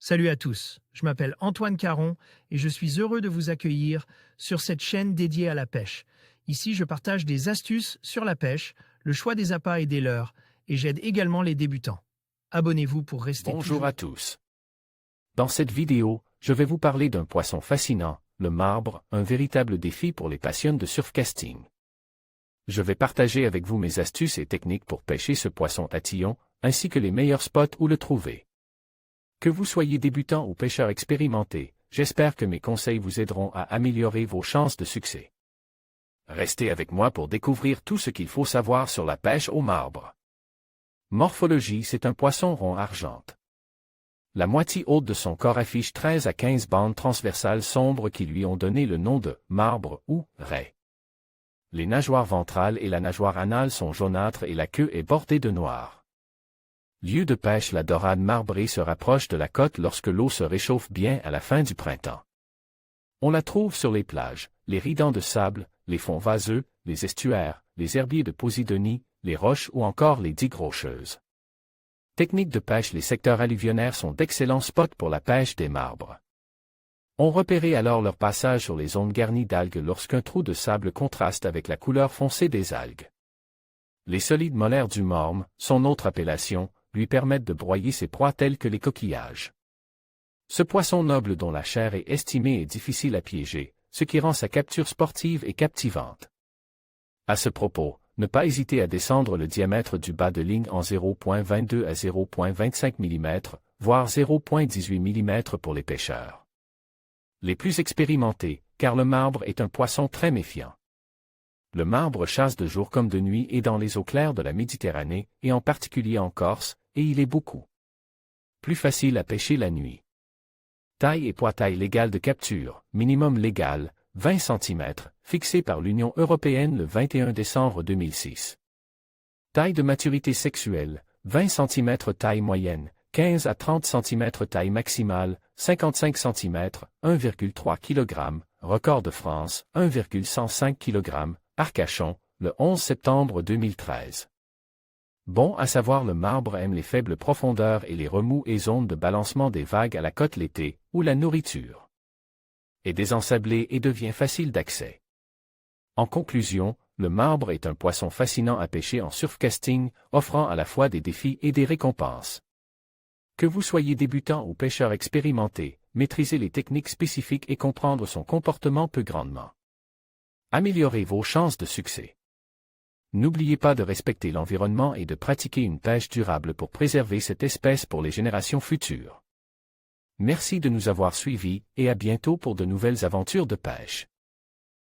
Salut à tous, je m'appelle Antoine Caron et je suis heureux de vous accueillir sur cette chaîne dédiée à la pêche. Ici, je partage des astuces sur la pêche, le choix des appâts et des leurres, et j'aide également les débutants. Abonnez-vous pour rester Bonjour à tous. Dans cette vidéo, je vais vous parler d'un poisson fascinant, le marbre, un véritable défi pour les passionnés de surfcasting. Je vais partager avec vous mes astuces et techniques pour pêcher ce poisson tatillon, ainsi que les meilleurs spots où le trouver. Que vous soyez débutant ou pêcheur expérimenté, j'espère que mes conseils vous aideront à améliorer vos chances de succès. Restez avec moi pour découvrir tout ce qu'il faut savoir sur la pêche au marbre. Morphologie, c'est un poisson rond argente. La moitié haute de son corps affiche 13 à 15 bandes transversales sombres qui lui ont donné le nom de marbre ou raie. Les nageoires ventrales et la nageoire anale sont jaunâtres et la queue est bordée de noir. Lieu de pêche, la dorade marbrée se rapproche de la côte lorsque l'eau se réchauffe bien à la fin du printemps. On la trouve sur les plages, les ridans de sable, les fonds vaseux, les estuaires, les herbiers de Posidonie, les roches ou encore les digues rocheuses. Technique de pêche, les secteurs alluvionnaires sont d'excellents spots pour la pêche des marbres. On repérait alors leur passage sur les zones garnies d'algues lorsqu'un trou de sable contraste avec la couleur foncée des algues. Les solides molaires du morme, son autre appellation, lui permettent de broyer ses proies telles que les coquillages. Ce poisson noble dont la chair est estimée est difficile à piéger, ce qui rend sa capture sportive et captivante. À ce propos, ne pas hésiter à descendre le diamètre du bas de ligne en 0.22 à 0.25 mm, voire 0.18 mm pour les pêcheurs les plus expérimentés, car le marbre est un poisson très méfiant. Le marbre chasse de jour comme de nuit et dans les eaux claires de la Méditerranée, et en particulier en Corse, et il est beaucoup plus facile à pêcher la nuit. Taille et poids. Taille légale de capture, minimum légal, 20 cm, fixé par l'Union européenne le 21 décembre 2006. Taille de maturité sexuelle, 20 cm. Taille moyenne, 15 à 30 cm. Taille maximale, 55 cm, 1,3 kg, record de France, 1,105 kg, Arcachon, le 11 septembre 2013. Bon à savoir, le marbre aime les faibles profondeurs et les remous et zones de balancement des vagues à la côte l'été, où la nourriture est désensablée et devient facile d'accès. En conclusion, le marbre est un poisson fascinant à pêcher en surfcasting, offrant à la fois des défis et des récompenses. Que vous soyez débutant ou pêcheur expérimenté, maîtriser les techniques spécifiques et comprendre son comportement peut grandement améliorer vos chances de succès. N'oubliez pas de respecter l'environnement et de pratiquer une pêche durable pour préserver cette espèce pour les générations futures. Merci de nous avoir suivis et à bientôt pour de nouvelles aventures de pêche.